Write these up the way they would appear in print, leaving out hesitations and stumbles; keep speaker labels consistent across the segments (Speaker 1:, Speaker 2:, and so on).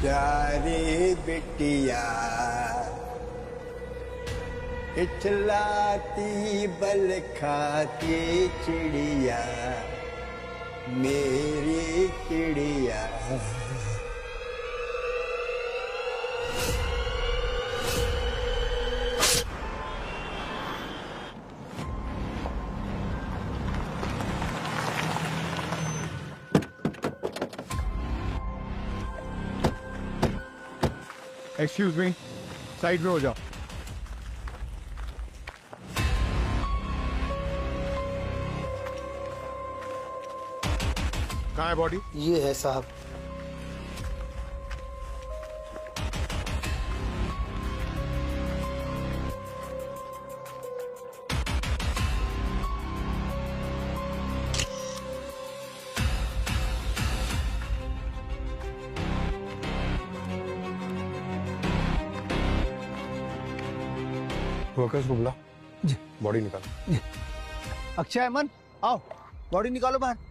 Speaker 1: प्यारी बिटिया इचलाती बल खाती चिड़िया, मेरी चिड़िया।
Speaker 2: एक्सक्यूज मी, साइड में हो जाओ। कहाँ है बॉडी?
Speaker 3: ये है साहब।
Speaker 2: वर्कर्स को बुला।
Speaker 3: जी।
Speaker 2: बॉडी निकालो।
Speaker 3: जी। अक्षय, अमन, आओ, बॉडी निकालो बाहर।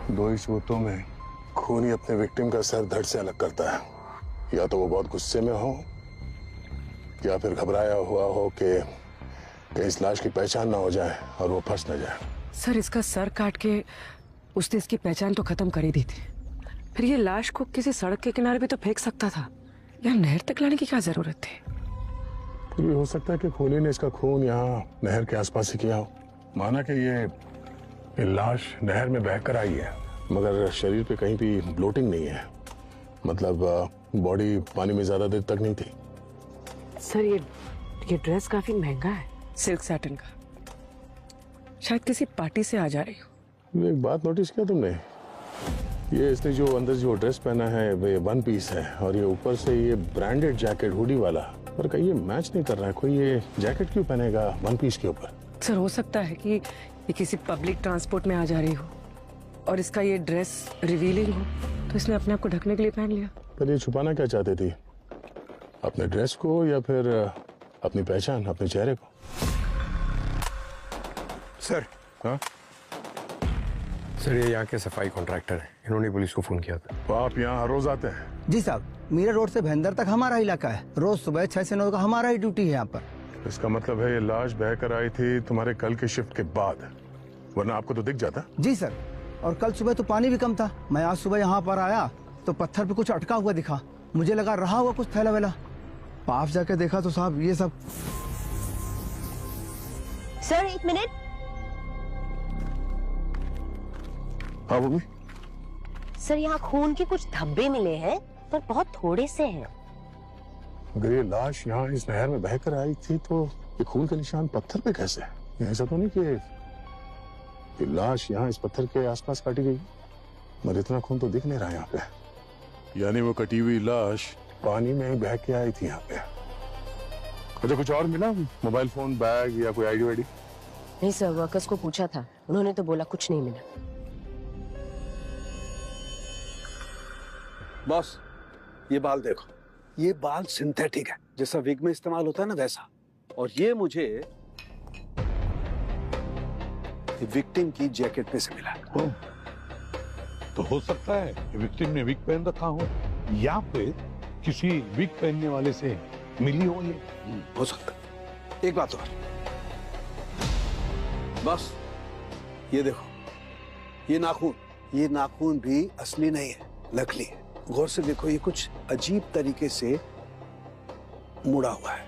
Speaker 4: दो ही सबूतों में खून ही अपने विक्टिम का सर धड़ से अलग करता है। या तो वो बहुत गुस्से में हो या फिर घबराया हुआ हो कि इस लाश की पहचान ना हो जाए और वो फंस न जाए।
Speaker 5: सर, इसका सर काट के उसने इसकी पहचान तो खत्म कर ही दी थी, फिर ये लाश को किसी सड़क के किनारे भी तो फेंक सकता था। यहाँ नहर तक लाने की क्या जरूरत थी?
Speaker 4: फिर भी हो सकता है कि खूनी ने इसका खून यहाँ नहर के आसपास ही किया हो। माना कि ये लाश नहर में बहकर आई है, मगर शरीर पे कहीं भी ब्लोटिंग नहीं है, मतलब बॉडी पानी में ज्यादा देर तक नहीं थी।
Speaker 5: सर, ये ड्रेस काफी महंगा है, सिल्क सैटिन का। शायद किसी पार्टी से आ जा रही हो।
Speaker 4: एक बात नोटिस किया तुमने? ये इसने जो अंदर जो ड्रेस पहना है वे वन पीस है, और ये ऊपर से ये ब्रांडेड जैकेट हुडी वाला, पर कहीं ये मैच नहीं कर रहा है। कोई ये जैकेट क्यों पहनेगा वन पीस के ऊपर?
Speaker 5: सर, हो सकता है कि ये किसी पब्लिक ट्रांसपोर्ट में आ जा रही हो और इसका ये ड्रेस रिवीलिंग हो, तो इसने अपने आप को ढकने के लिए पहन लिया।
Speaker 4: पर ये छुपाना क्या चाहती थी? अपने ड्रेस को या फिर अपनी पहचान, अपने चेहरे को?
Speaker 2: सर। हाँ सर, ये यहाँ के सफाई कॉन्ट्रैक्टर हैं, इन्होंने पुलिस को फोन किया था।
Speaker 4: तो आप यहाँ हर रोज आते हैं?
Speaker 3: जी साहब, मीरा रोड से भेंदर तक हमारा इलाका है। रोज सुबह 6 से 9 का हमारा ही ड्यूटी है यहाँ पर।
Speaker 4: इसका मतलब है ये लाश बहकर आई थी तुम्हारे कल के शिफ्ट के बाद, वरना आपको तो दिख जाता।
Speaker 3: जी सर, और कल सुबह तो पानी भी कम था। मैं आज सुबह यहाँ पर आया तो पत्थर पे कुछ अटका हुआ दिखा, मुझे लगा रहा हुआ कुछ थैला वेला। पास जाके देखा तो साहब ये सब।
Speaker 6: Sir, 1 minute.
Speaker 4: हाँ मम्मी।
Speaker 6: सर, यहाँ खून के कुछ धब्बे मिले हैं, पर बहुत थोड़े से हैं।
Speaker 4: अगर ये लाश यहाँ इस नहर में बहकर आई थी तो ये खून के निशान पत्थर पे कैसे? ऐसा तो नहीं कि ये लाश यहाँ इस पत्थर के आसपास काटी गई, मगर इतना खून तो दिख नहीं रहा यहाँ पे। यानी वो कटी हुई लाश पानी में ही बह के आई थी यहाँ पे। अच्छा, कुछ और मिला? मोबाइल फोन, बैग या कोई आईडी वाईडी?
Speaker 6: नहीं सर, वर्कर्स को पूछा था, उन्होंने तो बोला कुछ नहीं मिला।
Speaker 7: बॉस, ये बाल देखो, ये बाल सिंथेटिक है, जैसा विग में इस्तेमाल होता है ना वैसा। और ये मुझे विक्टिम की जैकेट पे से मिला।
Speaker 8: तो हो सकता है कि विक्टिम ने विग पहन रखा हो या फिर किसी विग पहनने वाले से मिली हो ये।
Speaker 7: हो सकता है। एक बात और बस, ये देखो, ये नाखून भी असली नहीं है, नकली है। गौर से देखो, ये कुछ अजीब तरीके से मुड़ा हुआ है,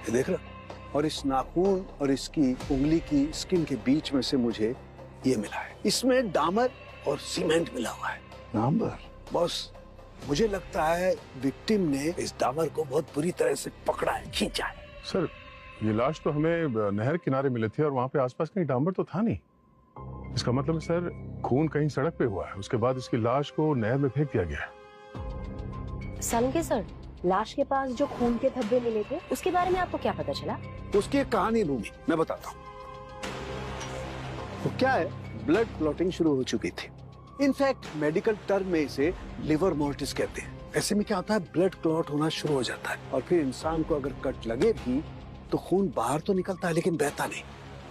Speaker 7: ये देख रहा। और इस नाखून और इसकी उंगली की स्किन के बीच में से मुझे ये मिला है। इसमें डामर और सीमेंट मिला हुआ है।
Speaker 4: डामर?
Speaker 7: बॉस, मुझे लगता है विक्टिम ने इस डामर को बहुत बुरी तरह से पकड़ा है, खींचा है।
Speaker 4: सर ये लाश तो हमें नहर किनारे मिली थी और वहां पे आसपास कहीं डामर तो था नहीं। इसका मतलब है सर खून कहीं सड़क पे हुआ है, उसके बाद इसकी लाश को नहर में फेंक दिया गया।
Speaker 6: सलके सर, लाश के पास जो खून के धब्बे मिले थे उसके बारे में आपको क्या पता चला?
Speaker 7: उसकी एक कहानी भूमि मैं बताता हूँ। तो क्या है, ब्लड क्लॉटिंग शुरू हो चुकी थी। इनफैक्ट मेडिकल टर्म में इसे लिवर मोर्टिस कहते हैं। ऐसे में क्या होता है, ब्लड क्लॉट होना शुरू हो जाता है और फिर इंसान को अगर कट लगे भी तो खून बाहर तो निकलता है लेकिन बहता नहीं,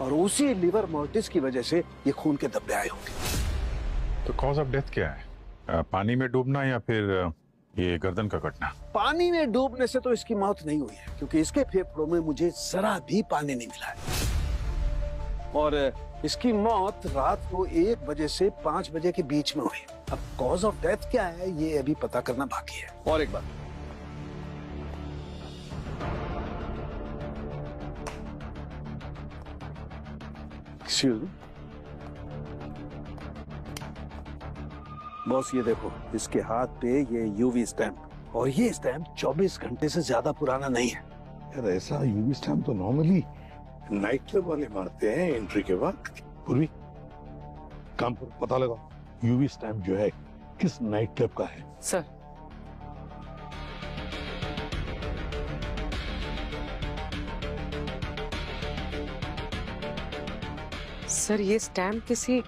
Speaker 7: और उसी लिवर मोर्टिस की वजह से ये खून के धब्बे आए होंगे।
Speaker 9: तो कॉज ऑफ डेथ क्या है? पानी में डूबना या फिर ये गर्दन का कटना?
Speaker 7: पानी में डूबने से तो इसकी मौत नहीं हुई है, क्योंकि इसके फेफड़ों में मुझे जरा भी पानी नहीं मिला है। और इसकी मौत रात को 1 बजे से 5 बजे के बीच में हुई। अब कॉज ऑफ डेथ क्या है ये अभी पता करना बाकी है। और एक बात, बॉस ये देखो, इसके हाथ पे ये यूवी स्टैंप, और ये स्टैंप 24 घंटे से ज्यादा पुराना नहीं है।
Speaker 8: यार ऐसा यूवी स्टैम्प तो नॉर्मली नाइट क्लब वाले मारते हैं एंट्री के वक्त। पूर्वी काम पर पता लगा यूवी स्टैम्प जो है किस नाइट क्लब का है।
Speaker 5: सर, सर ये स्टैम्प किसी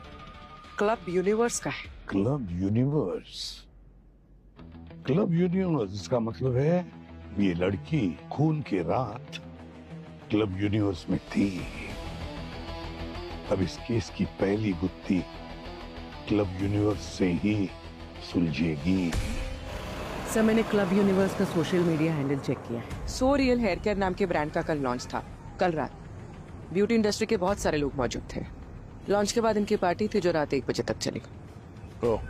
Speaker 5: क्लब यूनिवर्स का है।
Speaker 8: Club universe? क्लब यूनिवर्स इसका मतलब है ये लड़की खून की रात क्लब यूनिवर्स में थी। अब इस केस की पहली गुत्थी क्लब यूनिवर्स से ही सुलझेगी।
Speaker 5: सर मैंने क्लब यूनिवर्स का सोशल मीडिया हैंडल चेक किया है। सो रियल हेयर केयर नाम के ब्रांड का कल लॉन्च था। कल रात ब्यूटी इंडस्ट्री के बहुत सारे लोग मौजूद थे। लॉन्च के बाद इनकी पार्टी थी जो रात 1 बजे तक चली।
Speaker 9: ओह,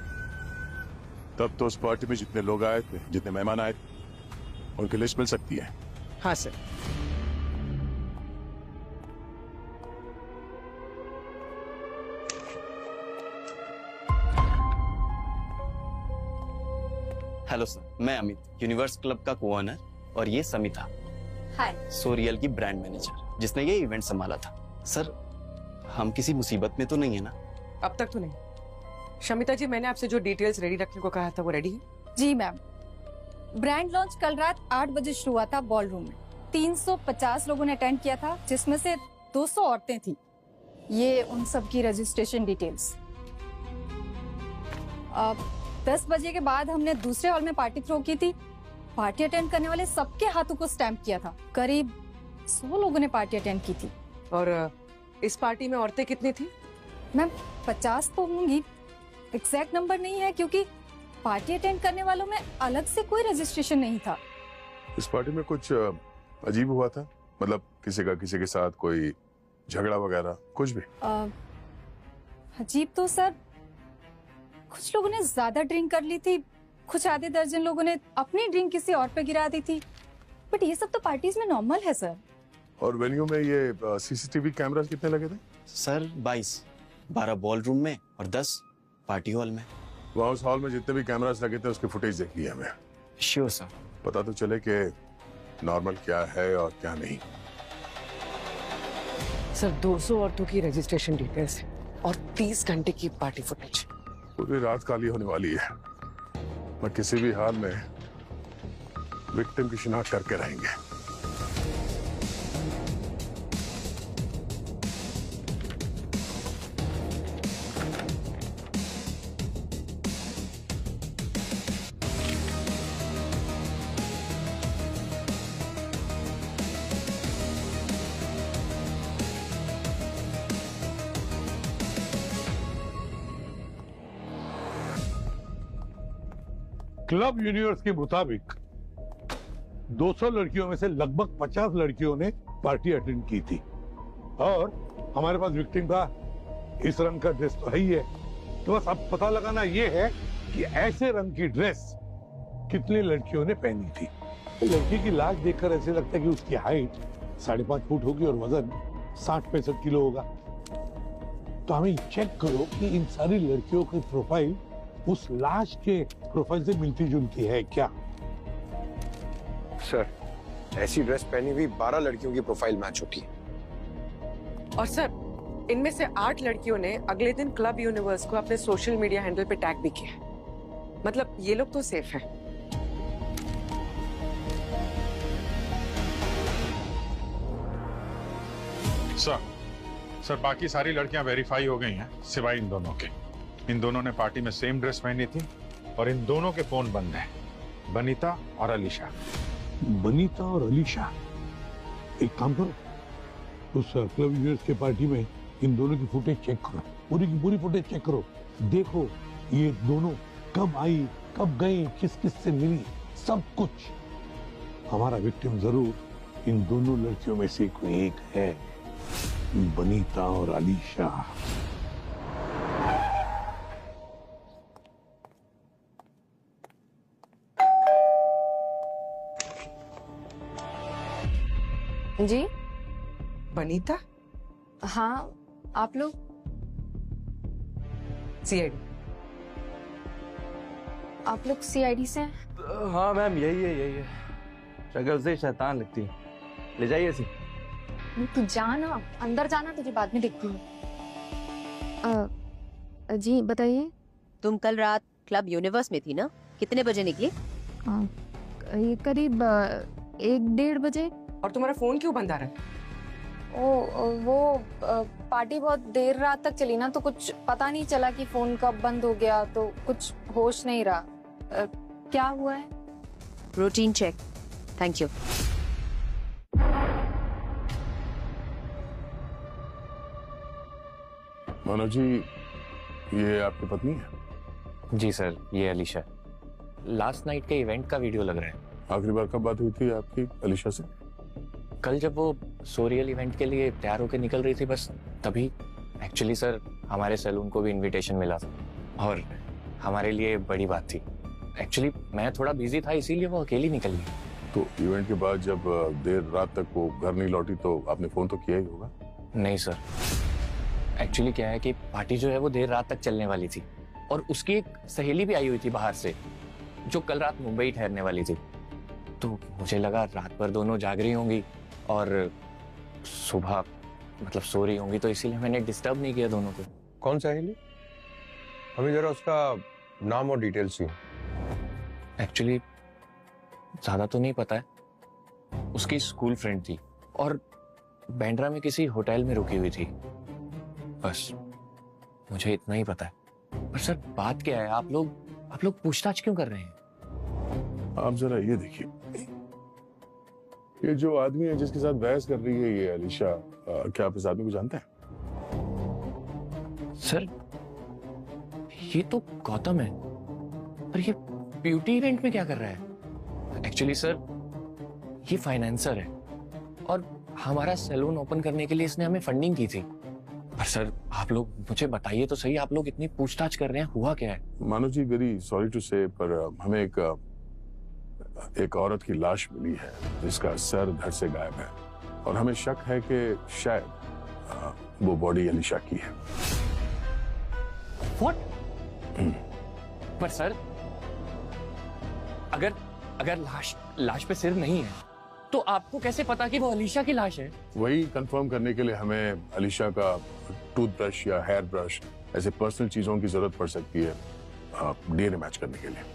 Speaker 9: तब तो उस पार्टी में जितने लोग आए थे, जितने मेहमान आए थे, उनकी लिस्ट मिल सकती है?
Speaker 5: हाँ सर।
Speaker 10: हेलो सर, मैं अमित, यूनिवर्स क्लब का को-ओनर, और ये समिता,
Speaker 11: हाय,
Speaker 10: सोरियल की ब्रांड मैनेजर, जिसने ये इवेंट संभाला था। सर हम किसी मुसीबत में तो नहीं है ना?
Speaker 5: अब तक तो नहीं। शमिता जी, मैंने आपसे जो डिटेल्स रेडी रखने को कहा था वो रेडी है?
Speaker 11: जी मैम। ब्रांड लॉन्च कल रात 8 बजे शुरू हुआ था बॉल रूम में। 350 लोगों ने अटेंड किया था, जिसमें से 200 औरतें थी। ये उन सब की रजिस्ट्रेशन डिटेल्स। 10 बजे के बाद हमने दूसरे हॉल में पार्टी थ्रो की थी। पार्टी अटेंड करने वाले सबके हाथों को स्टैंप किया था। करीब 100 लोगों ने पार्टी अटेंड की थी।
Speaker 5: और इस पार्टी में औरतें कितनी थी?
Speaker 11: मैम 50 तो होंगी, एग्जैक्ट नंबर नहीं है क्योंकि पार्टी अटेंड करने वालों में अलग से कोई रजिस्ट्रेशन नहीं था।
Speaker 4: इस पार्टी में कुछ अजीब हुआ था? मतलब किसी का किसी के साथ कोई झगड़ा वगैरह कुछ भी?
Speaker 11: अजीब तो सर, कुछ लोगों ने ज्यादा ड्रिंक कर ली थी, कुछ आधे दर्जन लोगों ने अपनी ड्रिंक किसी और पे गिरा दी थी। बट ये सब तो पार्टीज में नॉर्मल है सर।
Speaker 4: और वेन्यू में ये सीसीटीवी कैमरास कितने लगे थे?
Speaker 10: सर 22, 12 बॉल रूम में और 10 पार्टी हॉल में।
Speaker 4: वहाँ उस हॉल में जितने भी कैमरास लगे थे उसकी फुटेज देख ली है हमें।
Speaker 10: Sure sir.
Speaker 4: पता तो चले कि नॉर्मल क्या है और क्या नहीं।
Speaker 5: सर 200 औरतों की रजिस्ट्रेशन डिटेल्स और 30 घंटे की पार्टी फुटेज।
Speaker 4: पूरी रात काली होने वाली है। मैं किसी भी हाल में विक्टिम की शिनाख्त करके रहेंगे।
Speaker 8: क्लब यूनिवर्स के मुताबिक 200 लड़कियों में से लगभग 50 लड़कियों ने पार्टी अटेंड की थी, और हमारे पास विक्टिम का इस रंग का ड्रेस तो है ही है। तो बस अब पता लगाना ये है कि ऐसे रंग की ड्रेस कितनी लड़कियों ने पहनी थी। लड़की की लाश देखकर ऐसे लगता है कि उसकी हाइट 5.5 फुट होगी और वजन 60-65 किलो होगा। तो हमें चेक करो कि इन सारी लड़कियों की प्रोफाइल उस लाश के प्रोफाइल से मिलती जुलती है क्या?
Speaker 2: सर, ऐसी ड्रेस पहनी हुई 12 लड़कियों की प्रोफाइल मैच होती है।
Speaker 5: और सर, इनमें से 8 लड़कियों ने अगले दिन क्लब यूनिवर्स को अपने सोशल मीडिया हैंडल पे टैग भी किया है। मतलब ये लोग तो सेफ हैं।
Speaker 12: सर बाकी सारी लड़कियां वेरीफाई हो गई हैं सिवाय इन दोनों के। इन दोनों ने पार्टी में सेम ड्रेस पहनी थी और इन दोनों के फोन बंद हैं, बनीता और अलीशा।
Speaker 8: बनीता और अलीशा, एक काम करो, उस क्लब यूनिवर्स के पार्टी में इन दोनों की फुटेज चेक करो, पूरी की पूरी फुटेज चेक करो, देखो ये दोनों कब आई, कब गई, किस किस से मिली, सब कुछ। हमारा विक्टिम जरूर इन दोनों लड़कियों में से कोई एक है, बनीता और अलीशा।
Speaker 11: जी
Speaker 5: बनीता?
Speaker 11: हाँ, आप लोग?
Speaker 5: सीआईडी।
Speaker 11: आप लोग सीआईडी से हैं?
Speaker 13: हाँ मैम, यही है। शक्ल से शैतान लगती है। ले जाइए इसे।
Speaker 11: तू जाना, अंदर जाना, तुझे बाद में देखती हूँ।
Speaker 6: जी बताइए।
Speaker 14: तुम कल रात क्लब यूनिवर्स में थी ना? कितने बजे निकली?
Speaker 6: ये करीब 1-1:30 बजे।
Speaker 5: और तुम्हारा फोन क्यों बंद आ रहा है?
Speaker 11: वो पार्टी बहुत देर रात तक चली ना, तो कुछ पता नहीं चला कि फोन कब बंद हो गया, तो कुछ होश नहीं रहा। क्या हुआ है?
Speaker 14: Routine check. Thank you.
Speaker 4: Manoj ji, ये आपकी पत्नी है?
Speaker 10: जी सर, ये अलीशा। लास्ट नाइट के इवेंट का वीडियो लग रहा है।
Speaker 4: आखिरी बार कब बात हुई थी आपकी अलीशा से?
Speaker 10: कल जब वो सोरियल इवेंट के लिए तैयार होकर निकल रही थी, बस तभी। एक्चुअली सर, हमारे सैलून को भी इनविटेशन मिला था और हमारे लिए बड़ी बात थी। एक्चुअली मैं थोड़ा बिजी था, इसीलिए वो अकेली निकल गई।
Speaker 4: तो इवेंट के बाद जब देर रात तक वो घर नहीं लौटी तो आपने फोन तो किया ही होगा?
Speaker 10: नहीं सर, एक्चुअली क्या है कि पार्टी जो है वो देर रात तक चलने वाली थी और उसकी एक सहेली भी आई हुई थी बाहर से, जो कल रात मुंबई ठहरने वाली थी। तो मुझे लगा रात भर दोनों जाग रही होंगी और सुबह मतलब सो रही होंगी, तो इसीलिए मैंने डिस्टर्ब नहीं किया दोनों को।
Speaker 2: कौन सहेली? हमें जरा उसका नाम और डिटेल्स दी।
Speaker 10: एक्चुअली ज्यादा तो नहीं पता है। उसकी स्कूल फ्रेंड थी और बैंड्रा में किसी होटल में रुकी हुई थी, बस मुझे इतना ही पता है। पर सर बात क्या है, आप लोग पूछताछ क्यों कर रहे हैं?
Speaker 4: आप जरा ये देखिए, ये जो आदमी है जिसके साथ बहस कर रही है ये अलीशा, क्या आप इस आदमी को जानते हैं?
Speaker 10: सर ये तो गौतम है, पर ये ब्यूटी इवेंट में क्या कर रहा है? एक्चुअली सर ये फाइनेंसर है और हमारा सैलून ओपन करने के लिए इसने हमें फंडिंग की थी। पर सर आप लोग मुझे बताइए तो सही, आप लोग इतनी पूछताछ कर रहे हैं, हुआ क्या है?
Speaker 4: मानो जी, वेरी सॉरी टू से, पर हमें एक औरत की लाश मिली है जिसका सर धड़ से गायब है और हमें शक है कि शायद वो बॉडी अलीशा की है।
Speaker 10: What? पर सर अगर लाश पे सिर नहीं है तो आपको कैसे पता कि वो अलीशा की लाश है?
Speaker 4: वही कंफर्म करने के लिए हमें अलीशा का टूथब्रश या हेयर ब्रश, ऐसे पर्सनल चीजों की जरूरत पड़ सकती है डीएनए मैच करने के लिए।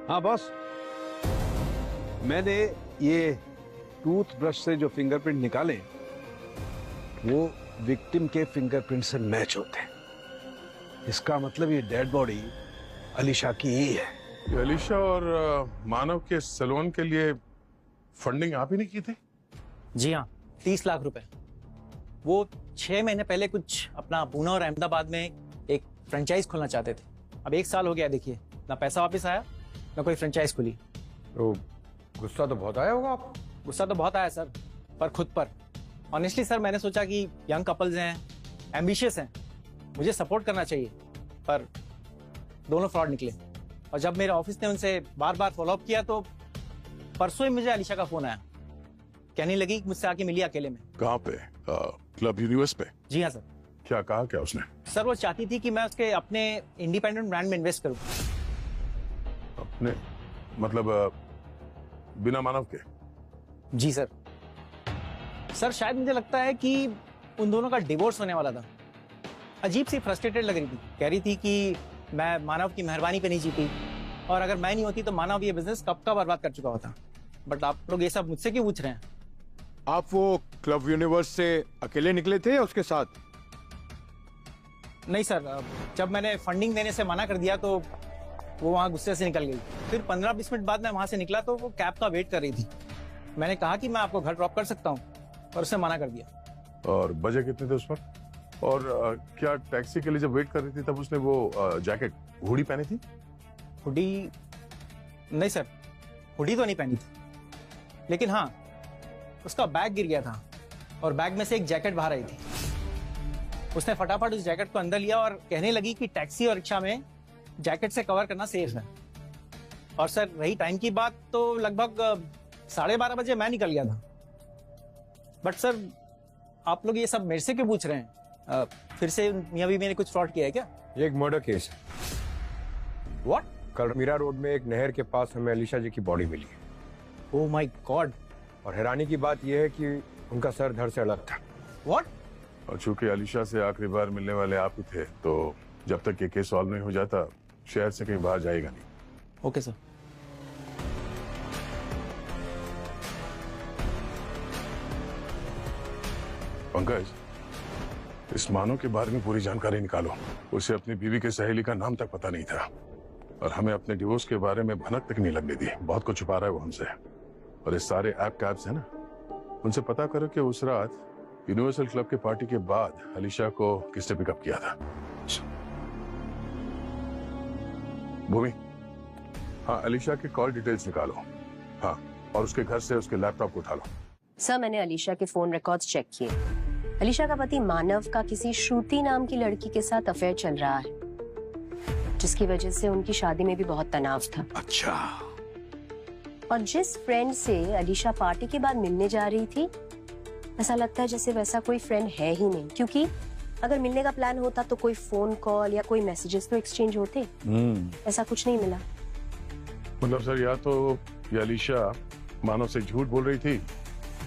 Speaker 7: हाँ बॉस, मैंने ये टूथब्रश से जो फिंगरप्रिंट निकाले वो विक्टिम के फिंगरप्रिंट से मैच होते हैं। इसका मतलब ये डेड बॉडी अलीशा की ही है।
Speaker 9: ये अलीशा और मानव के सैलून के लिए फंडिंग आप ही ने की थी?
Speaker 15: जी हाँ, 30 लाख रुपए। वो 6 महीने पहले कुछ अपना पूना और अहमदाबाद में एक फ्रेंचाइज खोलना चाहते थे। अब 1 साल हो गया, देखिए ना पैसा वापस आया ना कोई फ्रेंचाइज खुली।
Speaker 2: तो गुस्सा तो बहुत आया होगा आप?
Speaker 15: गुस्सा तो बहुत आया सर, पर खुद पर। ऑनेस्टली सर, मैंने सोचा कि यंग कपल्स हैं, एम्बिशियस हैं, मुझे सपोर्ट करना चाहिए, पर दोनों फ्रॉड निकले। और जब मेरे ऑफिस ने उनसे बार बार फॉलोअप किया तो परसों ही मुझे अलीशा का फोन आया। कहने लगी कि मुझसे आके मिली अकेले में।
Speaker 9: कहाँ पे? क्लब यूनिवर्स पे?
Speaker 15: जी हाँ सर।
Speaker 9: क्या कहा क्या उसने?
Speaker 15: सर वो चाहती थी कि मैं उसके अपने इंडिपेंडेंट ब्रांड में इन्वेस्ट करूं।
Speaker 9: अपने मतलब बिना मानव के?
Speaker 15: जी सर। सर शायद मुझे लगता है कि उन दोनों का डिवोर्स होने वाला था। अजीब सी फ्रस्ट्रेटेड लग रही थी। कह रही थी कि मैं मानव की मेहरबानी पे नहीं जीती, और अगर मैं नहीं होती तो मानव ये बिजनेस कब का बर्बाद कर चुका होता। बट आप लोग ये सब मुझसे क्यों पूछ रहे हैं?
Speaker 1: आप वो क्लब यूनिवर्स से अकेले निकले थे या उसके साथ?
Speaker 15: नहीं सर, जब मैंने फंडिंग देने से मना कर दिया तो वो वहाँ गुस्से से निकल गई। फिर 15-20 मिनट बाद मैं वहाँ से निकला तो वो कैब का वेट कर रही थी। मैंने कहा कि मैं आपको घर ड्रॉप कर सकता हूँ, पर उसने मना कर दिया।
Speaker 9: और बजे कितने थे उस वक्त? और क्या टैक्सी के लिए जब वेट कर रही थी तब उसने वो जैकेट हुडी पहनी थी?
Speaker 15: हुडी? नहीं सर, हुडी तो नहीं पहनी थी, लेकिन हाँ उसका बैग गिर गया था और बैग में से एक जैकेट बाहर आई थी। उसने फटाफट उस जैकेट को अंदर लिया और कहने लगी कि टैक्सी और रिक्शा में जैकेट से कवर करना सेफ है। और सर रही टाइम की बात तो लगभग 12:30 बजे मैं निकल गया था। बट सर आप लोग ये सब मेरे से क्यों पूछ रहे हैं? फिर से मियां बीवी ने कुछ फ्रॉड किया है क्या?
Speaker 2: ये एक मर्डर केस है।
Speaker 15: व्हाट?
Speaker 2: कल मीरा रोड में एक नहर के पास हमें अलीशा जी की बॉडी मिली है।
Speaker 15: Oh my God.
Speaker 2: और हैरानी की बात यह है कि उनका सर धड़ से अलग था।
Speaker 15: व्हाट?
Speaker 9: और चूंकि अलीशा से आखिरी बार मिलने वाले आप ही थे, तो जब तक ये केस सॉल्व नहीं हो जाता शहर से कहीं बाहर जाएगा नहीं।
Speaker 15: Okay sir.
Speaker 9: पंकज, इस मानव के बारे में पूरी जानकारी निकालो। उसे अपनी बीवी के सहेली का नाम तक पता नहीं था, और हमें अपने डिवोर्स के बारे में भनक तक नहीं लगने दी। बहुत कुछ छुपा रहा है वो हमसे। और इस सारे ऐप कैप्स है ना, उनसे पता करो कि उस रात यूनिवर्सल क्लब के पार्टी के बाद अलीशा को किसने पिकअप किया था। भूमि, हाँ अलीशा के कॉल डिटेल्स निकालो। हाँ, और उसके घर से उसके लैपटॉप को उठा लो।
Speaker 6: सर मैंने अलीशा के फोन रिकॉर्ड्स चेक किए। अलीशा का पति मानव का किसी श्रुति नाम की लड़की के साथ अफेयर चल रहा है, जिसकी वजह से उनकी शादी में भी बहुत तनाव था।
Speaker 7: अच्छा।
Speaker 6: और जिस फ्रेंड से अलीशा पार्टी के बाद मिलने जा रही थी, ऐसा लगता है जैसे वैसा कोई फ्रेंड है ही नहीं, क्योंकि अगर मिलने का प्लान होता तो कोई फोन कॉल या कोई मैसेजेस तो एक्सचेंज होते। ऐसा कुछ नहीं मिला।
Speaker 9: मतलब सर, या तो ये अलीशा मानव से झूठ बोल रही थी,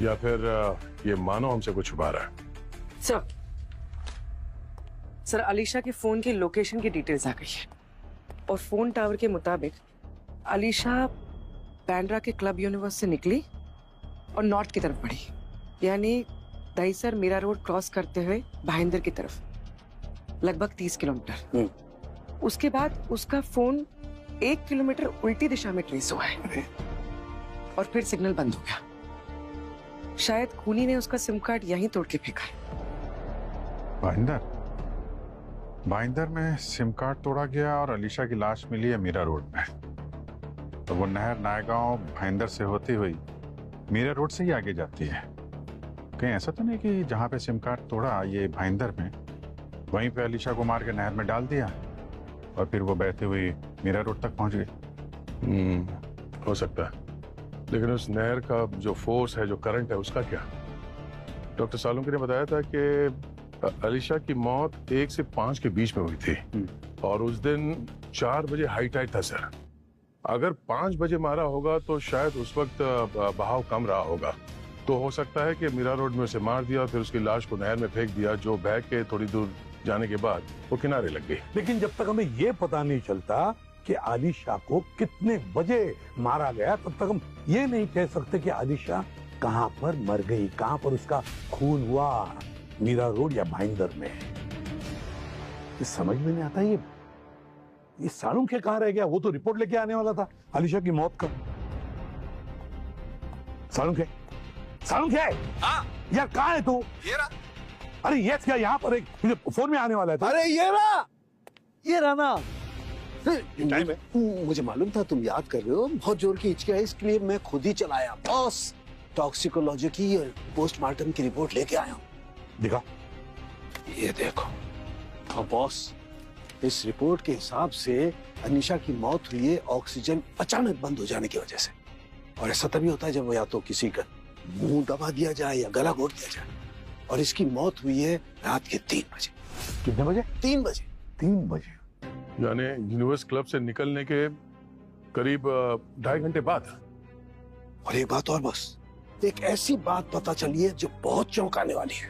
Speaker 9: या फिर ये मानव हमसे कुछ छुपा रहा है।
Speaker 5: सर अलीशा के फोन की लोकेशन की डिटेल्स आ गई है, और फोन टावर के मुताबिक अलीशा बैंड्रा के क्लब यूनिवर्स से निकली और नॉर्थ की तरफ बढ़ी, यानी दहीसर मीरा रोड क्रॉस करते हुए भाईंदर की तरफ, लगभग 30 किलोमीटर। उसके बाद उसका फोन 1 किलोमीटर उल्टी दिशा में ट्रेस हुआ है, और फिर सिग्नल बंद हो गया। शायद खूनी ने उसका सिम कार्ड यहीं तोड़ के फेंका है।
Speaker 12: भाईंदर में सिम कार्ड तोड़ा गया और अलीशा की लाश मिली है मीरा रोड में। तो वो नहर नायगांव भाईंदर से होती हुई मीरा रोड से ही आगे जाती है। कहीं ऐसा तो नहीं कि जहाँ पे सिम कार्ड तोड़ा ये भाईंदर में, वहीं पे अलीशा को मार के नहर में डाल दिया और फिर वो बहती हुई मीरा रोड तक पहुंच गई?
Speaker 9: हो सकता है, लेकिन उस नहर का जो फोर्स है, जो करंट है, उसका क्या? डॉक्टर सालुंकी ने बताया था कि अलीशा की मौत 1 से 5 के बीच में हुई थी, और उस दिन 4 बजे हाई टाइड था सर। अगर 5 बजे मारा होगा तो शायद उस वक्त बहाव कम रहा होगा। तो हो सकता है कि मीरा रोड में उसे मार दिया और फिर उसकी लाश को नहर में फेंक दिया, जो बह के थोड़ी दूर जाने के बाद वो किनारे लग गई।
Speaker 8: लेकिन जब तक हमें ये पता नहीं चलता कि आलिशा को कितने बजे मारा गया, तब तक हम ये नहीं कह सकते कि आलिशा कहाँ पर मर गई, कहाँ पर उसका खून हुआ, मीरा रोड या भाईंदर में। ये समझ में नहीं आता। ये सालुम के कहाँ रह गया? वो तो रिपोर्ट लेके आने वाला था आलिशा की मौत का। सालुम के हाँ यार, कहाँ है तू? ये रहा। अरे ये क्या, यहाँ पर एक मुझे फोन में आने वाला है तो।
Speaker 7: अरे ये रहा ना। टाइम है। मुझे मालूम था तुम याद कर रहे हो, बहुत जोर की हिचकी है, इसके लिए मैं खुद ही चलाया। बॉस, टॉक्सिकोलॉजी की पोस्टमार्टम की रिपोर्ट लेके आया हूँ।
Speaker 8: दिखा।
Speaker 7: ये देखो। हाँ बॉस, इस रिपोर्ट के हिसाब से अनीशा की मौत हुई है ऑक्सीजन अचानक बंद हो जाने की वजह से। और ऐसा तभी होता है जब या तो किसी का मुंह दबा दिया जाए या गला घोट दिया जाए। और इसकी मौत हुई है रात के 3 बजे।
Speaker 8: कितने बजे?
Speaker 7: 3 बजे।
Speaker 8: 3 बजे
Speaker 9: यानी यूनिवर्स क्लब से निकलने के करीब 2.5 घंटे बाद।
Speaker 7: और एक बात और बस, एक ऐसी बात पता चली है जो बहुत चौंकाने वाली है।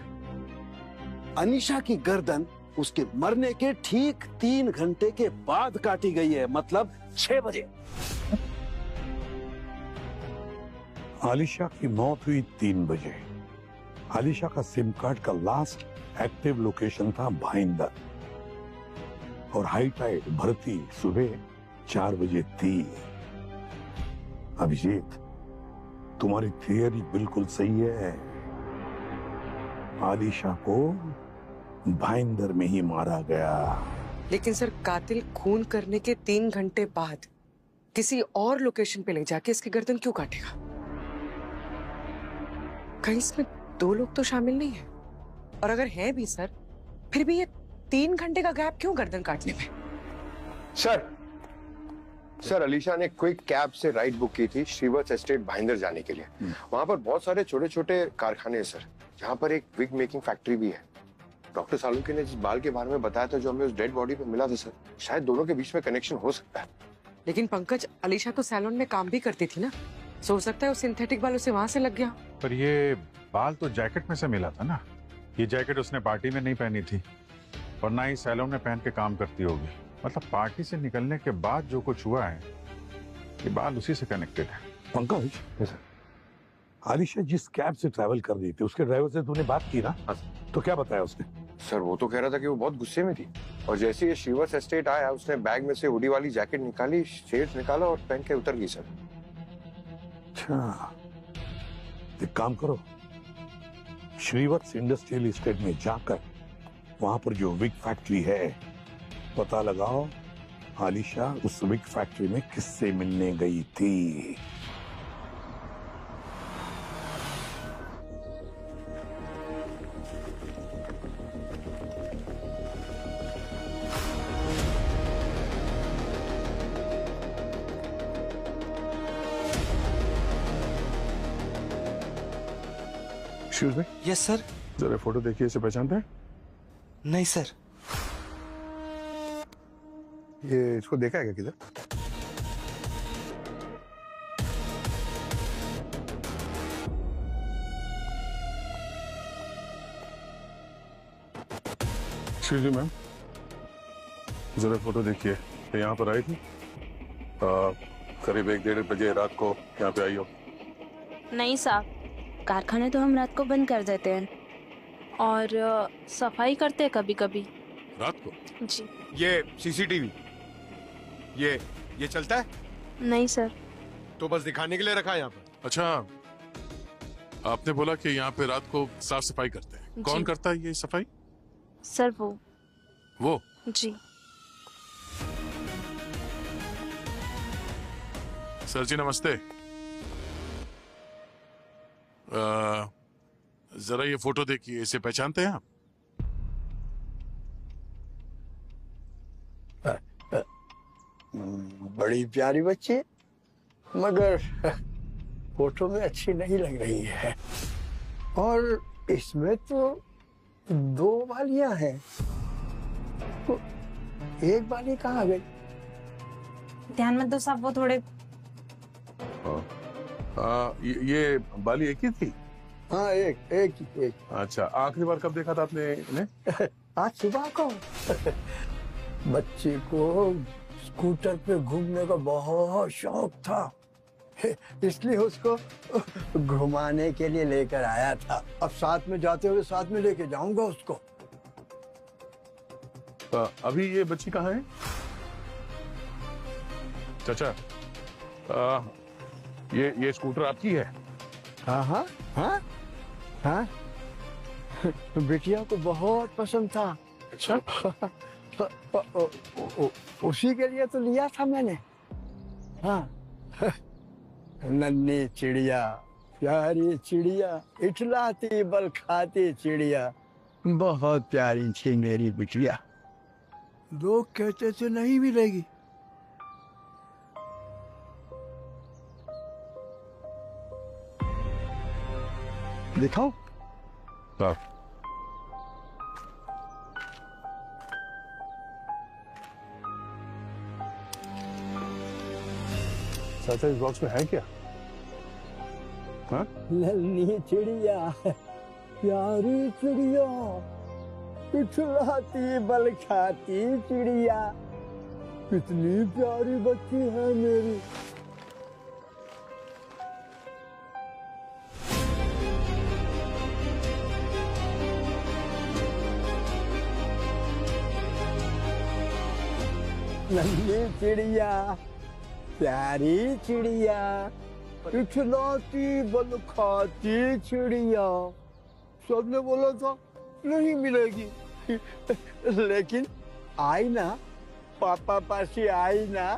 Speaker 7: अनीशा की गर्दन उसके मरने के ठीक 3 घंटे के बाद काटी गई है, मतलब 6 बजे।
Speaker 8: आलिशा की मौत हुई 3 बजे। आलिशा का सिम कार्ड का लास्ट एक्टिव लोकेशन था भाईंदर, और हाई टाइड भर्ती सुबह 4 बजे थी। अभिजीत, तुम्हारी थियरी बिल्कुल सही है। आलिशा को भाईंदर में ही मारा गया।
Speaker 5: लेकिन सर, कातिल खून करने के 3 घंटे बाद किसी और लोकेशन पे ले जाके इसकी गर्दन क्यों काटेगा? कहीं इसमें 2 लोग तो शामिल नहीं है, और अगर है भी सर, फिर भी ये 3 घंटे का गैप क्यों गर्दन काटने में?
Speaker 2: सर अलीशा ने क्विक कैब से राइड बुक की थी श्रीवत्स एस्टेट भाईंदर जाने के लिए। वहां पर बहुत सारे छोटे छोटे कारखाने हैं सर, जहां पर एक विग मेकिंग फैक्ट्री भी है। डॉक्टर सालुंके ने जिस बाल के बारे में बताया था जो हमें उस डेड बॉडी पे मिला था सर, शायद दोनों के बीच में कनेक्शन हो सकता है।
Speaker 5: लेकिन पंकज, अलीशा तो सैलून में काम भी करती थी ना, सो हो सकता है वो सिंथेटिक बाल उसे वहां से लग गया।
Speaker 12: पर ये बाल तो जैकेट में से मिला था ना। ये जैकेट उसने पार्टी में नहीं पहनी थी, और ना ही सैलून में पहन के काम करती होगी। मतलब पार्टी से निकलने के बाद जो कुछ हुआ है, ये बाल उसी से कनेक्टेड है।
Speaker 8: पंकज, आलिशा जिस कैब से ट्रैवल कर रही थी उसके ड्राइवर से तूने बात की ना? तो क्या बताया उसने?
Speaker 2: सर वो तो कह रहा था कि वो बहुत गुस्से में थी, और जैसे ही श्रीवत्स एस्टेट आया उसने बैग में से हुडी वाली जैकेट निकाली, शेड्स निकाला और पहन के उतर गई सर।
Speaker 8: अच्छा, एक काम करो, श्रीवत्स इंडस्ट्रियल एस्टेट में जाकर वहां पर जो विग फैक्ट्री है पता लगाओ आलिशा उस विग फैक्ट्री में किससे मिलने गई थी।
Speaker 13: Yes sir.
Speaker 9: जरा फोटो देखिए, इसे पहचानते हैं?
Speaker 13: नहीं सर।
Speaker 2: ये इसको देखा है क्या किधर?
Speaker 9: एक्सक्यूज मी मैम, जरा फोटो देखिए। ये यहाँ पर आई थी करीब 1-1.5 बजे रात को यहाँ पे आई हो?
Speaker 16: नहीं साहब, कारखाने तो हम रात को बंद कर देते हैं और सफाई करते हैं कभी कभी
Speaker 9: रात को।
Speaker 16: जी।
Speaker 1: ये सीसीटीवी ये चलता है?
Speaker 16: नहीं सर।
Speaker 1: तो बस दिखाने के लिए रखा है यहाँ पर।
Speaker 9: अच्छा, आपने बोला कि यहाँ पे रात को साफ सफाई करते हैं। कौन करता है ये सफाई?
Speaker 16: सर वो। जी।
Speaker 9: सर जी नमस्ते। जरा ये फोटो देखिए, इसे पहचानते हैं आप?
Speaker 17: बड़ी प्यारी बच्ची, मगर फोटो में अच्छी नहीं लग रही है। और इसमें तो 2 बालियां हैं, तो एक बाली कहाँ गई?
Speaker 16: ध्यान मत दो साहब, वो थोड़े।
Speaker 9: ये बाली एक ही थी?
Speaker 17: हाँ, एक।
Speaker 9: अच्छा, आखिरी बार कब देखा था आपने इन्हें?
Speaker 17: आज सुबह को। बच्ची को स्कूटर पे घूमने का बहुत शौक था, इसलिए उसको घुमाने के लिए लेकर आया था। अब साथ में जाते हुए साथ में लेके जाऊंगा उसको।
Speaker 9: अभी ये बच्ची कहाँ है? चाचा, ये स्कूटर आपकी है?
Speaker 17: हाँ हाँ हाँ हाँ, बिटिया को बहुत पसंद था।
Speaker 9: अच्छा।
Speaker 17: उसी के लिए तो लिया था मैंने। हाँ, नन्ही चिड़िया, प्यारी चिड़िया, इठलाती बल खाती चिड़िया, बहुत प्यारी थी मेरी बिटिया। लोग कहते थे नहीं मिलेगी, दिखाओ।
Speaker 4: चाचा इस बॉक्स में है क्या? हाँ?
Speaker 17: नन्ही चिड़िया, प्यारी चिड़िया, पिछलाती बल खाती चिड़िया, कितनी प्यारी बच्ची है मेरी। नन्ही चिड़िया, प्यारी चिड़िया, पिछलाती बल खाती चिड़िया, सबने बोला था नहीं मिलेगी, लेकिन आई ना, पापा पासी आई ना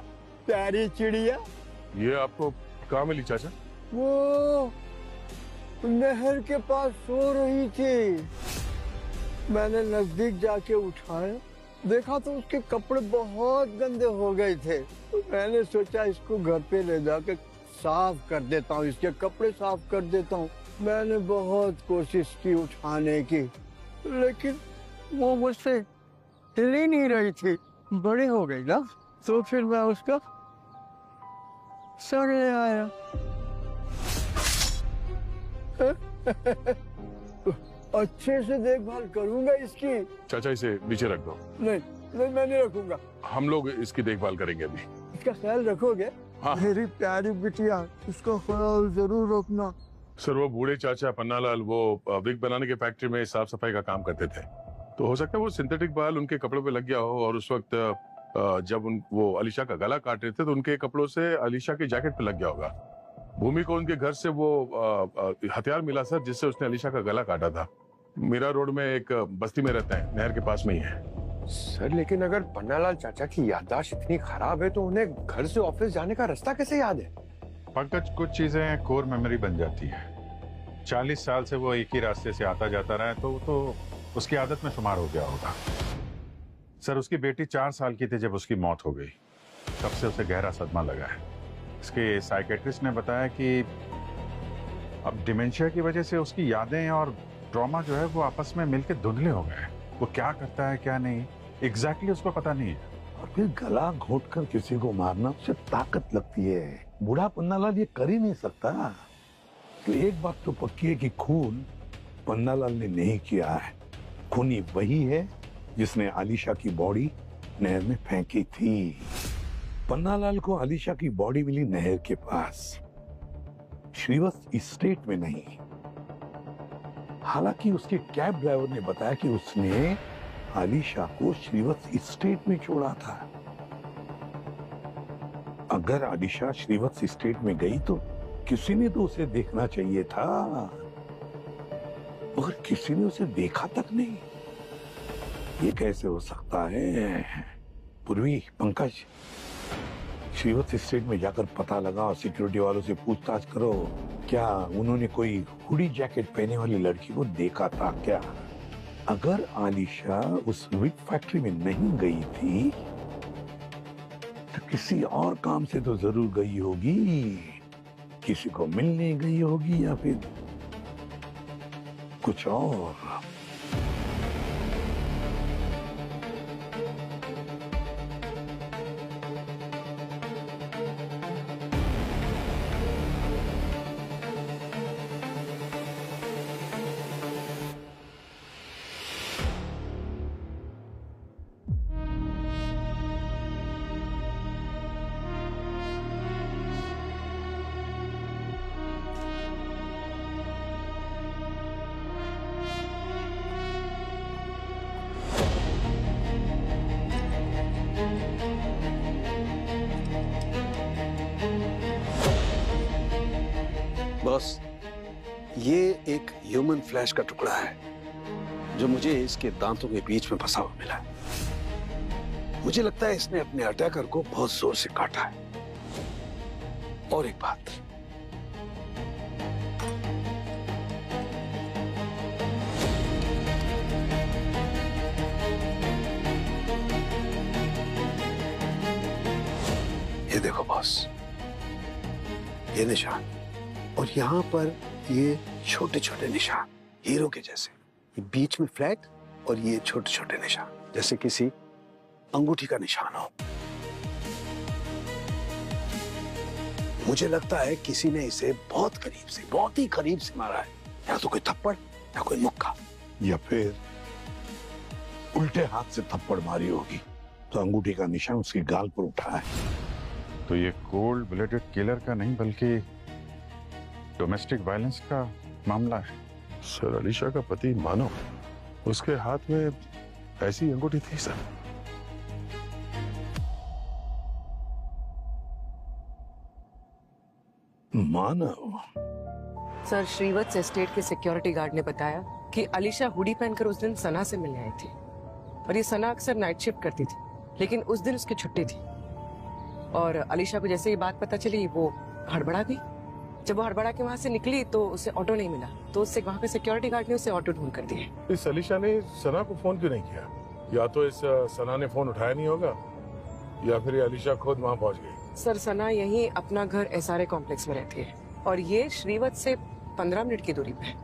Speaker 17: प्यारी चिड़िया।
Speaker 9: ये आपको कहाँ मिली चाचा?
Speaker 17: वो नहर के पास सो रही थी, मैंने नजदीक जाके उठाया, देखा तो उसके कपड़े बहुत गंदे हो गए थे। मैंने सोचा इसको घर पे ले जाकर साफ कर देता हूँ, इसके कपड़े साफ कर देता हूँ। मैंने बहुत कोशिश की उठाने की, लेकिन वो मुझसे हिल ही नहीं रही थी, बड़ी हो गई ना, तो फिर मैं उसका सर ले आया। अच्छे से देखभाल करूंगा इसकी।
Speaker 9: चाचा इसे नीचे रख दो।
Speaker 17: नहीं नहीं, मैं नहीं रखूंगा।
Speaker 9: हम लोग इसकी देखभाल करेंगे अभी।
Speaker 17: इसका ख्याल रखोगे?
Speaker 9: हाँ।
Speaker 17: मेरी प्यारी बिटिया, इसका ख्याल जरूर रखना।
Speaker 9: सर वो बूढ़े चाचा पन्नालाल वो विग बनाने के फैक्ट्री में साफ सफाई का काम करते थे, तो हो सकता है वो सिंथेटिक बाल उनके कपड़ों पे लग गया हो, और उस वक्त जब वो अलीशा का गला काट रहे थे तो उनके कपड़ों से अलीशा के जैकेट पे लग गया होगा। भूमि को उनके घर से वो हथियार मिला सर, जिससे उसने अलीशा का गला काटा था। मीरा रोड में एक बस्ती में रहते हैं, नहर के पास में ही है।
Speaker 2: सर लेकिन अगर पन्नालाल चाचा की याददाश्त इतनी खराब है तो उन्हें घर से ऑफिस जाने का रास्ता कैसे याद है?
Speaker 12: पंकज, कुछ चीजें कोर मेमोरी बन जाती है। 40 साल से वो एक ही रास्ते से आता जाता रहा है, तो उसकी आदत में शुमार हो गया होगा। सर उसकी बेटी 4 साल की थी जब उसकी मौत हो गई, तब से उसे गहरा सदमा लगा है। इसके साइकेट्रिस्ट ने बताया कि अब डिमेंशिया की वजह से उसकी यादें और ट्रॉमा जो है वो आपस में मिलकर धुंधले हो गए। वो क्या करता है क्या नहीं एग्जैक्टली उसको पता नहीं है।
Speaker 4: और फिर गला घोट कर किसी को मारना उससे ताकत लगती है। बूढ़ा पन्नालाल ये कर ही नहीं सकता। तो एक बात तो पक्की है कि खून पन्नालाल ने नहीं किया है। खूनी वही है जिसने आलिशा की बॉडी नहर में फेंकी थी। पन्नालाल को आलिशा की बॉडी मिली नहर के पास, श्रीवत्स स्टेट में नहीं। हालांकि उसके कैब ड्राइवर ने बताया कि उसने आलिशा को श्रीवत्स स्टेट में छोड़ा था। अगर आलिशा श्रीवत्स स्टेट में गई तो किसी ने तो उसे देखना चाहिए था, मगर किसी ने उसे देखा तक नहीं। ये कैसे हो सकता है? पूर्वी, पंकज, श्रीवत्स स्टेट में जाकर पता लगाओ, सिक्योरिटी वालों से पूछताछ करो, क्या उन्होंने कोई हुडी जैकेट पहने वाली लड़की को देखा था क्या? अगर आलिशा उस विग फैक्ट्री में नहीं गई थी तो किसी और काम से तो जरूर गई होगी। किसी को मिलने गई होगी या फिर कुछ और।
Speaker 7: बॉस, ये एक ह्यूमन फ्लैश का टुकड़ा है जो मुझे इसके दांतों के बीच में फंसा हुआ मिला है। मुझे लगता है इसने अपने अटैकर को बहुत जोर से काटा है। और एक बात, ये देखो बॉस, ये निशान और यहां पर ये छोटे छोटे निशान हीरो के जैसे, ये बीच में फ्लैग और ये छोटे छोटे निशान जैसे किसी अंगूठी का निशान हो। मुझे लगता है किसी ने इसे बहुत करीब से, बहुत ही करीब से मारा है, या तो कोई थप्पड़ या कोई मुक्का,
Speaker 8: या फिर उल्टे हाथ से थप्पड़ मारी होगी तो अंगूठी का निशान उसके गाल पर उठा है।
Speaker 12: तो ये कोल्ड ब्लडेड किलर का नहीं बल्कि डोमेस्टिक वायलेंस का मामला है।
Speaker 9: सर, अलीशा का पति मानव, उसके हाथ में ऐसी अंगूठी थी सर।
Speaker 8: मानव?
Speaker 5: सर, श्रीवत्स एस्टेट के सिक्योरिटी गार्ड ने बताया कि अलीशा हुडी पहनकर उस दिन सना से मिलने आई थी और ये सना अक्सर नाइट शिफ्ट करती थी, लेकिन उस दिन उसकी छुट्टी थी और अलीशा को जैसे ये बात पता चली वो हड़बड़ा गई। जब वो हड़बड़ा के वहां से निकली तो उसे ऑटो नहीं मिला, तो उससे वहां के सिक्योरिटी गार्ड ने उसे ऑटो ढूंढ कर दिया।
Speaker 9: इस अलीशा ने सना को फोन क्यों नहीं किया? या तो इस सना ने फोन उठाया नहीं होगा या फिर ये अलीशा खुद वहां पहुंच गई।
Speaker 5: सर, सना यहीं अपना घर एसआरए कॉम्प्लेक्स में रहती है और ये श्रीवत्स से 15 मिनट की दूरी पे है।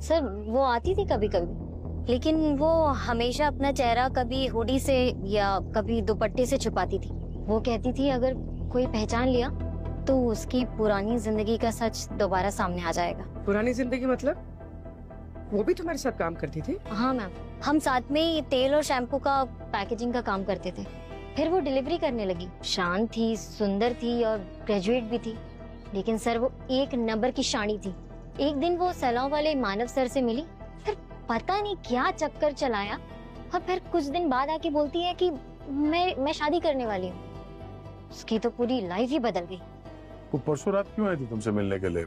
Speaker 18: सर, वो आती थी कभी कभी, लेकिन वो हमेशा अपना चेहरा कभी हुडी से या कभी दुपट्टे से छुपाती थी। वो कहती थी अगर कोई पहचान लिया तो उसकी पुरानी जिंदगी का सच दोबारा सामने आ जाएगा।
Speaker 5: पुरानी जिंदगी मतलब? वो भी तुम्हारे साथ काम करती थी?
Speaker 18: हाँ मैम, हम साथ में ही तेल और शैम्पू का पैकेजिंग का काम करते थे। फिर वो डिलीवरी करने लगी। शांत थी, सुंदर थी और ग्रेजुएट भी थी, लेकिन सर वो एक नंबर की शानी थी। एक दिन वो सैलाव वाले मानव सर से मिली, फिर पता नहीं क्या चक्कर चलाया और फिर कुछ दिन बाद आके बोलती है कि मैं शादी करने वाली हूँ। उसकी तो पूरी लाइफ ही बदल गई।
Speaker 9: वो परसों रात क्यों आई थी तुमसे मिलने के लिए?